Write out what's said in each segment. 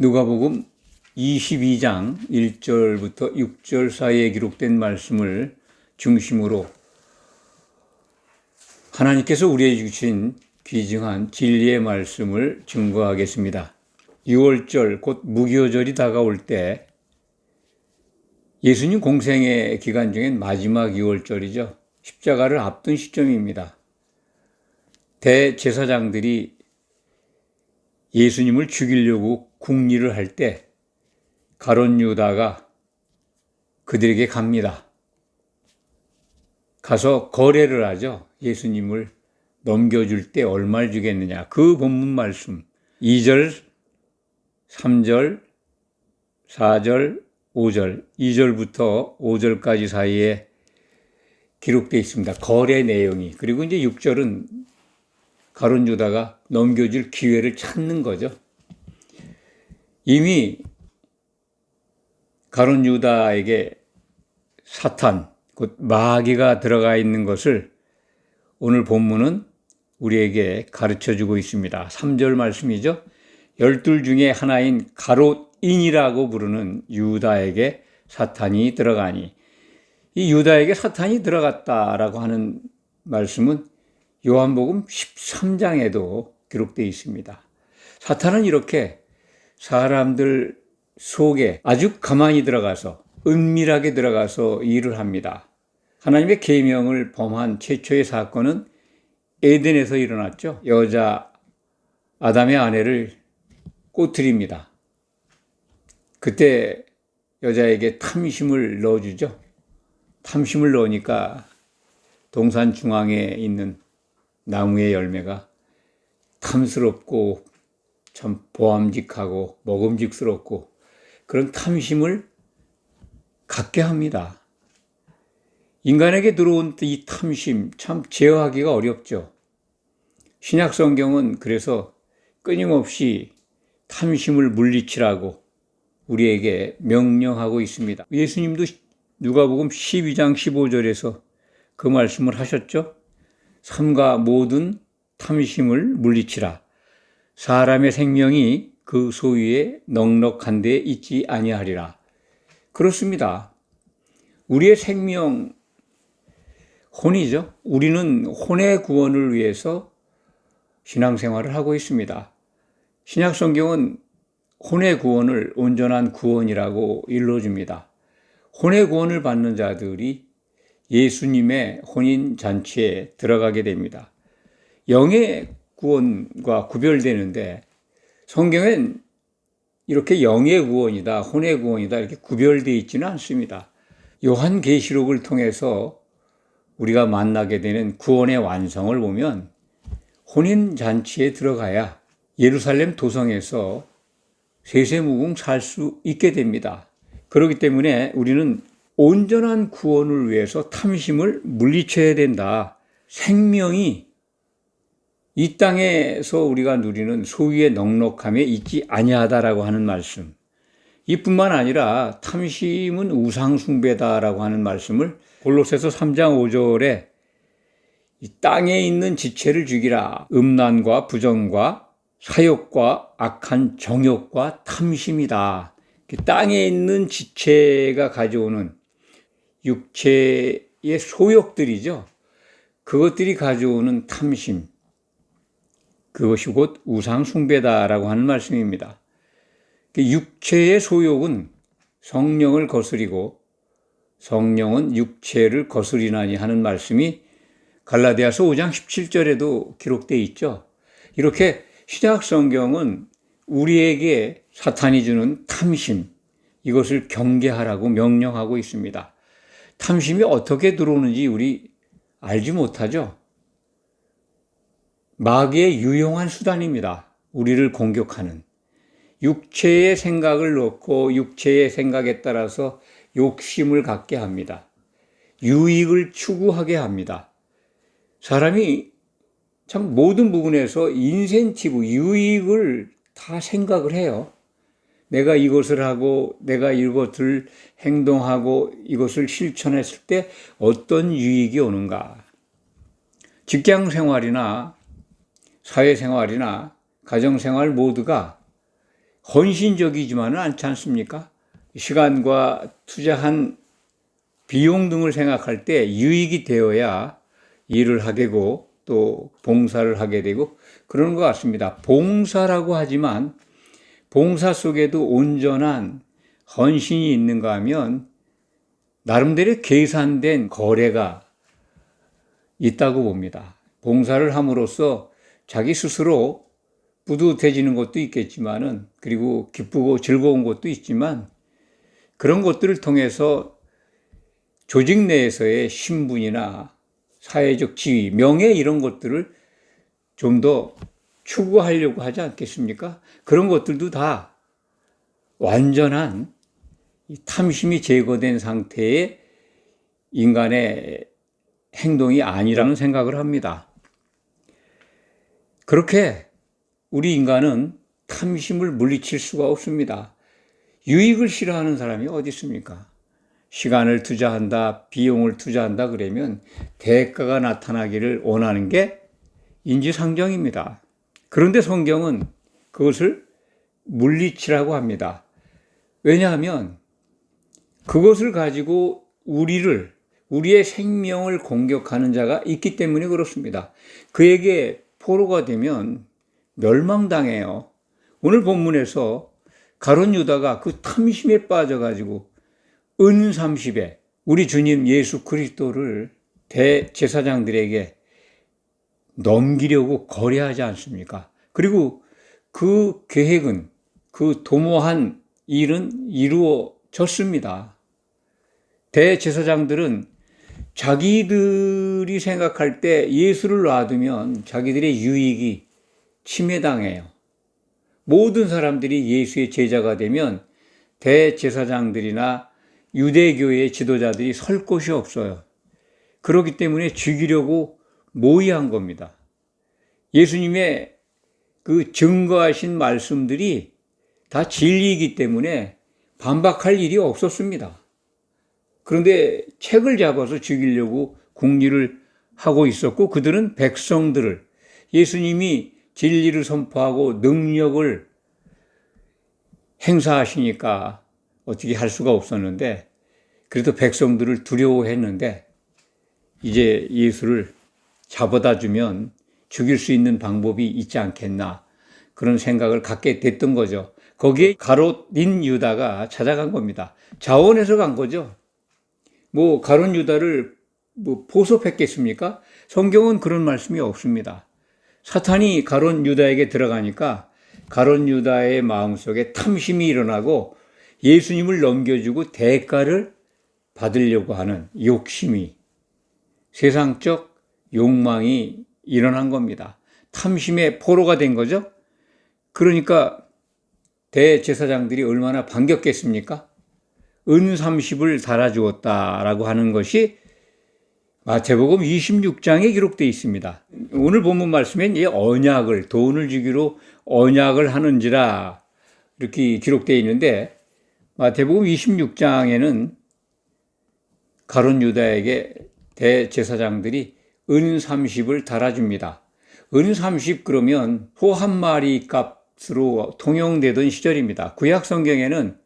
누가복음 22장 1절부터 6절 사이에 기록된 말씀을 중심으로 하나님께서 우리에게 주신 귀중한 진리의 말씀을 증거하겠습니다. 6월절 곧 무교절이 다가올 때 예수님 공생의 기간 중엔 마지막 6월절이죠. 십자가를 앞둔 시점입니다. 대제사장들이 예수님을 죽이려고 궁리를 할 때 가룟 유다가 그들에게 갑니다. 가서 거래를 하죠. 예수님을 넘겨줄 때 얼마를 주겠느냐. 그 본문 말씀 2절, 3절, 4절, 5절, 2절부터 5절까지 사이에 기록되어 있습니다. 거래 내용이. 그리고 이제 6절은 가룟 유다가 넘겨줄 기회를 찾는 거죠. 이미 가룟 유다에게 사탄, 곧 마귀가 들어가 있는 것을 오늘 본문은 우리에게 가르쳐주고 있습니다. 3절 말씀이죠. 12 중에 하나인 가롯인이라고 부르는 유다에게 사탄이 들어가니, 이 유다에게 사탄이 들어갔다라고 하는 말씀은 요한복음 13장에도 기록되어 있습니다. 사탄은 이렇게 사람들 속에 아주 가만히 들어가서 은밀하게 들어가서 일을 합니다. 하나님의 계명을 범한 최초의 사건은 에덴에서 일어났죠. 여자 아담의 아내를 꼬투리입니다. 그때 여자에게 탐심을 넣어주죠. 탐심을 넣으니까 동산 중앙에 있는 나무의 열매가 탐스럽고 참 보암직하고 먹음직스럽고 그런 탐심을 갖게 합니다. 인간에게 들어온 이 탐심 참 제어하기가 어렵죠. 신약 성경은 그래서 끊임없이 탐심을 물리치라고 우리에게 명령하고 있습니다. 예수님도 누가복음 12장 15절에서 그 말씀을 하셨죠. 삼가 모든 탐심을 물리치라. 사람의 생명이 그 소유에 넉넉한 데 있지 아니하리라. 그렇습니다. 우리의 생명, 혼이죠. 우리는 혼의 구원을 위해서 신앙생활을 하고 있습니다. 신약 성경은 혼의 구원을 온전한 구원이라고 일러줍니다. 혼의 구원을 받는 자들이 예수님의 혼인잔치에 들어가게 됩니다. 영의 구원과 구별되는데 성경엔 이렇게 영의 구원이다, 혼의 구원이다 이렇게 구별되어 있지는 않습니다. 요한계시록을 통해서 우리가 만나게 되는 구원의 완성을 보면 혼인잔치에 들어가야 예루살렘 도성에서 세세무궁 살 수 있게 됩니다. 그렇기 때문에 우리는 온전한 구원을 위해서 탐심을 물리쳐야 된다. 생명이 이 땅에서 우리가 누리는 소유의 넉넉함에 있지 아니하다라고 하는 말씀. 이뿐만 아니라 탐심은 우상숭배다라고 하는 말씀을 골로새서 3장 5절에 이 땅에 있는 지체를 죽이라. 음란과 부정과 사욕과 악한 정욕과 탐심이다. 땅에 있는 지체가 가져오는 육체의 소욕들이죠. 그것들이 가져오는 탐심. 그것이 곧 우상숭배다라고 하는 말씀입니다. 육체의 소욕은 성령을 거스리고 성령은 육체를 거스리나니 하는 말씀이 갈라디아서 5장 17절에도 기록되어 있죠. 이렇게 신약 성경은 우리에게 사탄이 주는 탐심, 이것을 경계하라고 명령하고 있습니다. 탐심이 어떻게 들어오는지 우리 알지 못하죠. 마귀의 유용한 수단입니다. 우리를 공격하는. 육체의 생각을 놓고 육체의 생각에 따라서 욕심을 갖게 합니다. 유익을 추구하게 합니다. 사람이 참 모든 부분에서 인센티브, 유익을 다 생각을 해요. 내가 이것을 하고 내가 이것을 행동하고 이것을 실천했을 때 어떤 유익이 오는가. 직장 생활이나 사회생활이나 가정생활 모두가 헌신적이지만은 않지 않습니까? 시간과 투자한 비용 등을 생각할 때 유익이 되어야 일을 하게 되고 또 봉사를 하게 되고 그런 것 같습니다. 봉사라고 하지만 봉사 속에도 온전한 헌신이 있는가 하면 나름대로 계산된 거래가 있다고 봅니다. 봉사를 함으로써 자기 스스로 뿌듯해지는 것도 있겠지만은 그리고 기쁘고 즐거운 것도 있지만 그런 것들을 통해서 조직 내에서의 신분이나 사회적 지위, 명예 이런 것들을 좀 더 추구하려고 하지 않겠습니까? 그런 것들도 다 완전한 탐심이 제거된 상태의 인간의 행동이 아니라는 생각을 합니다. 그렇게 우리 인간은 탐심을 물리칠 수가 없습니다. 유익을 싫어하는 사람이 어디 있습니까? 시간을 투자한다, 비용을 투자한다 그러면 대가가 나타나기를 원하는 게 인지상정입니다. 그런데 성경은 그것을 물리치라고 합니다. 왜냐하면 그것을 가지고 우리의 생명을 공격하는 자가 있기 때문에 그렇습니다. 그에게 포로가 되면 멸망당해요. 오늘 본문에서 가룟 유다가 그 탐심에 빠져가지고 은 30에 우리 주님 예수 그리스도를 대제사장들에게 넘기려고 거래하지 않습니까? 그리고 그 계획은, 그 도모한 일은 이루어졌습니다. 대제사장들은 자기들이 생각할 때 예수를 놔두면 자기들의 유익이 침해당해요. 모든 사람들이 예수의 제자가 되면 대제사장들이나 유대교의 지도자들이 설 곳이 없어요. 그렇기 때문에 죽이려고 모의한 겁니다. 예수님의 그 증거하신 말씀들이 다 진리이기 때문에 반박할 일이 없었습니다. 그런데 책을 잡아서 죽이려고 궁리를 하고 있었고 그들은 백성들을 예수님이 진리를 선포하고 능력을 행사하시니까 어떻게 할 수가 없었는데 그래도 백성들을 두려워했는데 이제 예수를 잡아다 주면 죽일 수 있는 방법이 있지 않겠나 그런 생각을 갖게 됐던 거죠. 거기에 가롯인 유다가 찾아간 겁니다. 자원해서 간 거죠. 가롯 유다를 포섭했겠습니까? 성경은 그런 말씀이 없습니다. 사탄이 가롯 유다에게 들어가니까 가롯 유다의 마음속에 탐심이 일어나고 예수님을 넘겨주고 대가를 받으려고 하는 욕심이 세상적 욕망이 일어난 겁니다. 탐심의 포로가 된 거죠. 그러니까 대제사장들이 얼마나 반겼겠습니까? 은 30을 달아주었다라고 하는 것이 마태복음 26장에 기록되어 있습니다. 오늘 본문 말씀엔 이 언약을, 돈을 주기로 언약을 하는지라 이렇게 기록되어 있는데 마태복음 26장에는 가룟 유다에게 대제사장들이 은 30을 달아줍니다. 은 30 그러면 소 한 마리 값으로 통용되던 시절입니다. 구약 성경에는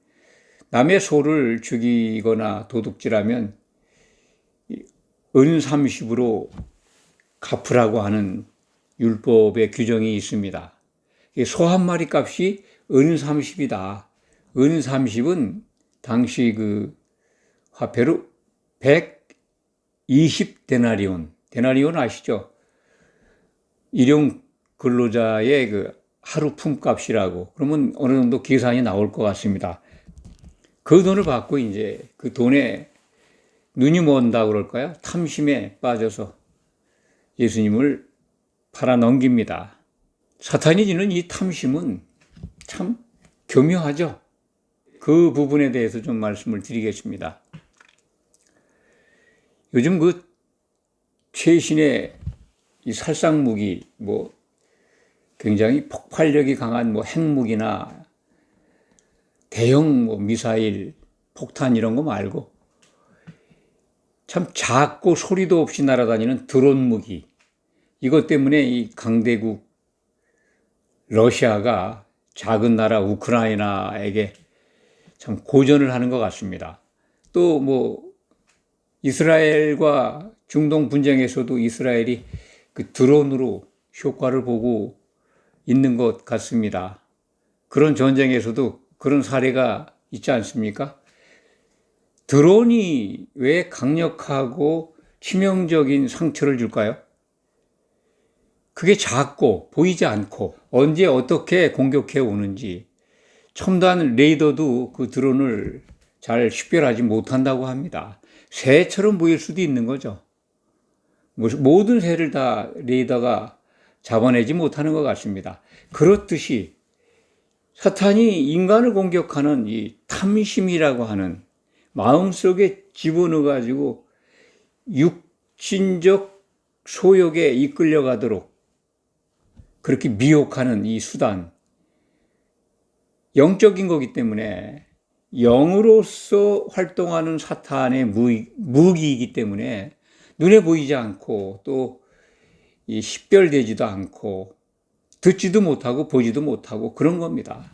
남의 소를 죽이거나 도둑질하면 은 30으로 갚으라고 하는 율법의 규정이 있습니다. 소 한 마리 값이 은 30이다. 은 30은 당시 그 화폐로 120데나리온. 데나리온 아시죠? 일용 근로자의 그 하루 품값이라고. 그러면 어느 정도 계산이 나올 것 같습니다. 그 돈을 받고 이제 그 돈에 눈이 먼다 그럴까요? 탐심에 빠져서 예수님을 팔아 넘깁니다. 사탄이 지는 이 탐심은 참 교묘하죠. 그 부분에 대해서 좀 말씀을 드리겠습니다. 요즘 그 최신의 이 살상무기, 굉장히 폭발력이 강한 핵무기나 대형 미사일, 폭탄 이런 거 말고 참 작고 소리도 없이 날아다니는 드론 무기. 이것 때문에 이 강대국 러시아가 작은 나라 우크라이나에게 참 고전을 하는 것 같습니다. 또 뭐 이스라엘과 중동 분쟁에서도 이스라엘이 그 드론으로 효과를 보고 있는 것 같습니다. 그런 전쟁에서도 그런 사례가 있지 않습니까? 드론이 왜 강력하고 치명적인 상처를 줄까요? 그게 작고 보이지 않고 언제 어떻게 공격해 오는지 첨단 레이더도 그 드론을 잘 식별하지 못한다고 합니다. 새처럼 보일 수도 있는 거죠. 모든 새를 다 레이더가 잡아내지 못하는 것 같습니다. 그렇듯이 사탄이 인간을 공격하는 이 탐심이라고 하는 마음속에 집어넣어가지고 육신적 소욕에 이끌려가도록 그렇게 미혹하는 이 수단, 영적인 거기 때문에 영으로서 활동하는 사탄의 무기이기 때문에 눈에 보이지 않고 또 식별되지도 않고 듣지도 못하고 보지도 못하고 그런 겁니다.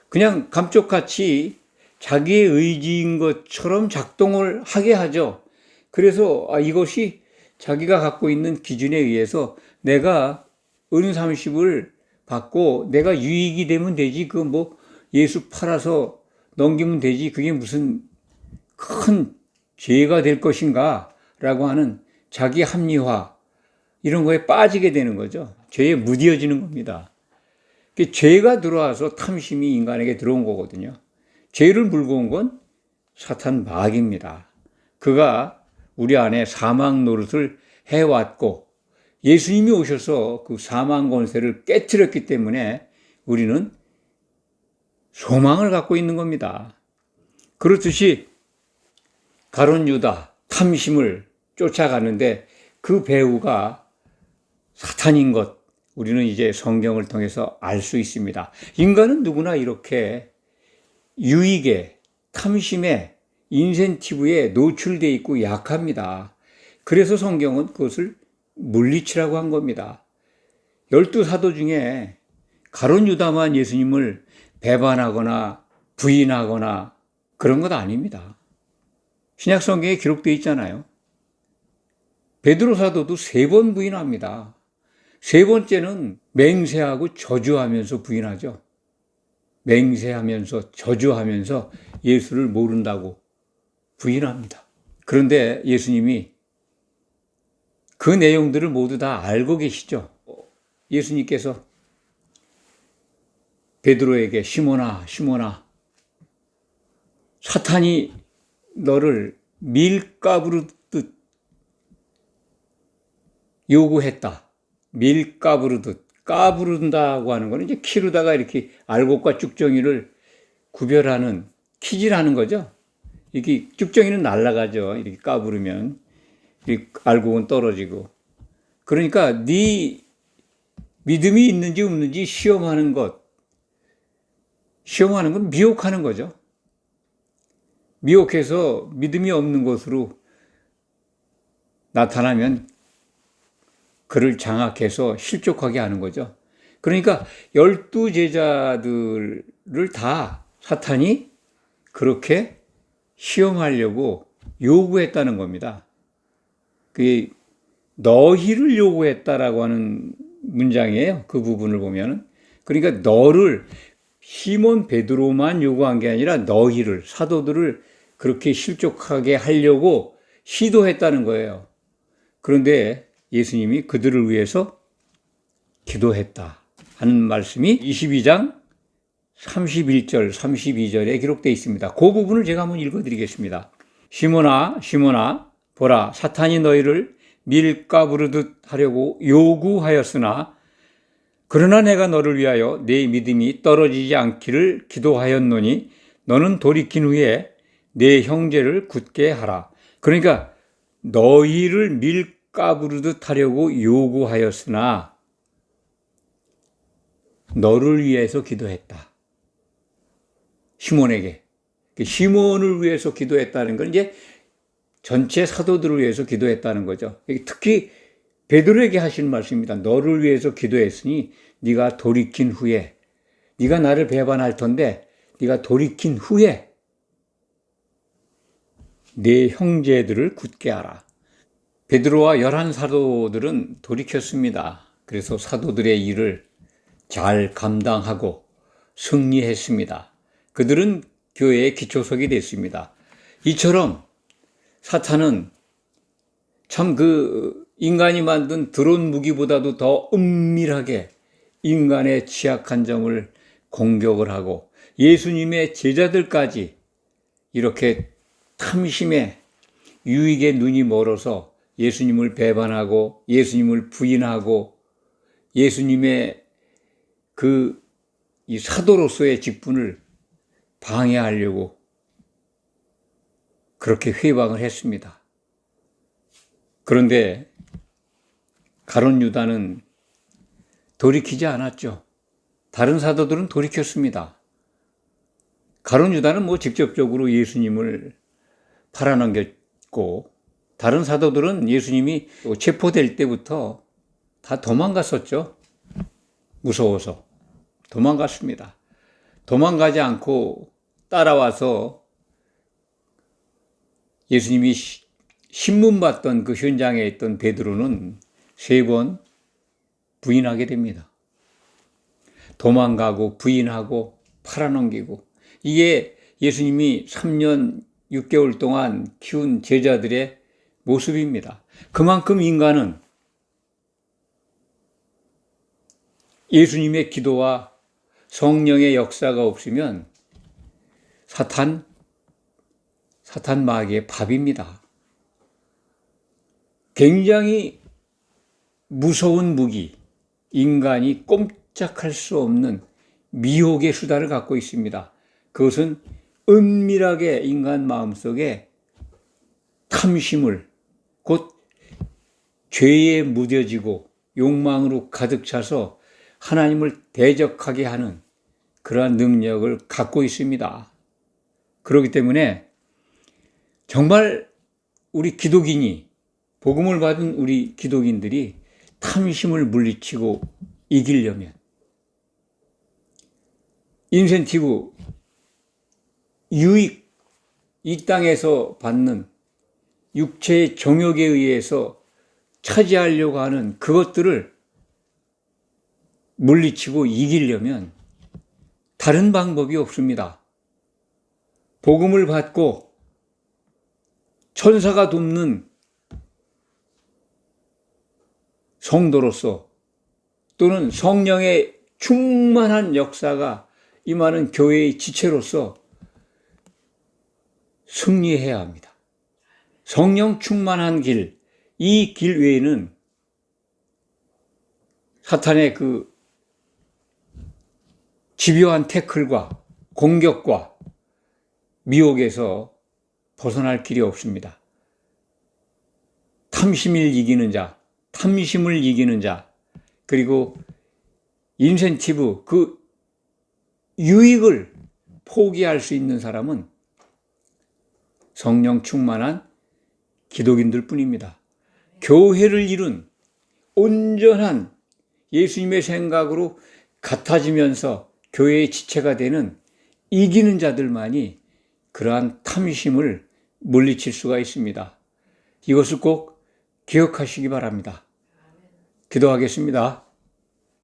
그냥 감쪽같이 자기의 의지인 것처럼 작동을 하게 하죠. 그래서 이것이 자기가 갖고 있는 기준에 의해서 내가 은 30을 받고 내가 유익이 되면 되지, 그 뭐 예수 팔아서 넘기면 되지, 그게 무슨 큰 죄가 될 것인가 라고 하는 자기 합리화, 이런 거에 빠지게 되는 거죠. 죄에 무뎌지는 겁니다. 죄가 들어와서 탐심이 인간에게 들어온 거거든요. 죄를 물고 온 건 사탄 마귀입니다. 그가 우리 안에 사망 노릇을 해왔고 예수님이 오셔서 그 사망 권세를 깨트렸기 때문에 우리는 소망을 갖고 있는 겁니다. 그렇듯이 가룟 유다 탐심을 쫓아가는데 그 배후가 사탄인 것, 우리는 이제 성경을 통해서 알 수 있습니다. 인간은 누구나 이렇게 유익에, 탐심에, 인센티브에 노출되어 있고 약합니다. 그래서 성경은 그것을 물리치라고 한 겁니다. 12사도 중에 가룟 유다만 예수님을 배반하거나 부인하거나 그런 것 아닙니다. 신약 성경에 기록되어 있잖아요. 베드로 사도도 3번 부인합니다. 3번째는 맹세하고 저주하면서 부인하죠. 맹세하면서 저주하면서 예수를 모른다고 부인합니다. 그런데 예수님이 그 내용들을 모두 다 알고 계시죠. 예수님께서 베드로에게 시몬아, 시몬아, 사탄이 너를 밀가부르듯 요구했다. 밀가부르듯. 까부른다고 하는 거는 이제 키로다가 이렇게 알곡과 쭉정이를 구별하는, 키질하는 거죠. 이게 쭉정이는 날아가죠. 이렇게 까부르면. 알곡은 떨어지고. 그러니까 네 믿음이 있는지 없는지 시험하는 것. 시험하는 건 미혹하는 거죠. 미혹해서 믿음이 없는 것으로 나타나면 그를 장악해서 실족하게 하는 거죠. 그러니까 12제자들을 다 사탄이 그렇게 시험하려고 요구했다는 겁니다. 그게 너희를 요구했다라고 하는 문장이에요. 그 부분을 보면은. 그러니까 너를, 시몬 베드로만 요구한 게 아니라 너희를, 사도들을 그렇게 실족하게 하려고 시도했다는 거예요. 그런데 예수님이 그들을 위해서 기도했다 하는 말씀이 22장 31절, 32절에 기록되어 있습니다. 그 부분을 제가 한번 읽어드리겠습니다. 시몬아, 시몬아, 보라, 사탄이 너희를 밀가부르듯 하려고 요구하였으나 그러나 내가 너를 위하여 내 믿음이 떨어지지 않기를 기도하였노니 너는 돌이킨 후에 내 형제를 굳게 하라. 그러니까 너희를 밀가부르듯 하려고 요구하였으나 너를 위해서 기도했다. 시몬에게. 시몬을 위해서 기도했다는 건 이제 전체 사도들을 위해서 기도했다는 거죠. 특히 베드로에게 하신 말씀입니다. 너를 위해서 기도했으니 네가 돌이킨 후에 네가 나를 배반할 텐데 네가 돌이킨 후에 네 형제들을 굳게 하라. 베드로와 11 사도들은 돌이켰습니다. 그래서 사도들의 일을 잘 감당하고 승리했습니다. 그들은 교회의 기초석이 됐습니다. 이처럼 사탄은 참 인간이 만든 드론 무기보다도 더 은밀하게 인간의 취약한 점을 공격을 하고 예수님의 제자들까지 이렇게 탐심에 유익에 눈이 멀어서 예수님을 배반하고 예수님을 부인하고 예수님의 이 사도로서의 직분을 방해하려고 그렇게 회방을 했습니다. 그런데 가룟 유다는 돌이키지 않았죠. 다른 사도들은 돌이켰습니다. 가룟 유다는 직접적으로 예수님을 팔아넘겼고 다른 사도들은 예수님이 체포될 때부터 다 도망갔었죠. 무서워서 도망갔습니다. 도망가지 않고 따라와서 예수님이 신문 받던 그 현장에 있던 베드로는 3번 부인하게 됩니다. 도망가고 부인하고 팔아넘기고 이게 예수님이 3년 6개월 동안 키운 제자들의 모습입니다. 그만큼 인간은 예수님의 기도와 성령의 역사가 없으면 사탄 마귀의 밥입니다. 굉장히 무서운 무기, 인간이 꼼짝할 수 없는 미혹의 수단을 갖고 있습니다. 그것은 은밀하게 인간 마음속에 탐심을 곧 죄에 무뎌지고 욕망으로 가득 차서 하나님을 대적하게 하는 그러한 능력을 갖고 있습니다. 그렇기 때문에 정말 우리 기독인이 복음을 받은 우리 기독인들이 탐심을 물리치고 이기려면 인센티브, 유익, 이 땅에서 받는 육체의 정욕에 의해서 차지하려고 하는 그것들을 물리치고 이기려면 다른 방법이 없습니다. 복음을 받고 천사가 돕는 성도로서 또는 성령의 충만한 역사가 임하는 교회의 지체로서 승리해야 합니다. 성령 충만한 길, 이 길 외에는 사탄의 집요한 태클과 공격과 미혹에서 벗어날 길이 없습니다. 탐심을 이기는 자, 탐심을 이기는 자, 그리고 인센티브, 유익을 포기할 수 있는 사람은 성령 충만한 기독인들 뿐입니다. 교회를 이룬 온전한 예수님의 생각으로 같아지면서 교회의 지체가 되는 이기는 자들만이 그러한 탐심을 물리칠 수가 있습니다. 이것을 꼭 기억하시기 바랍니다. 기도하겠습니다.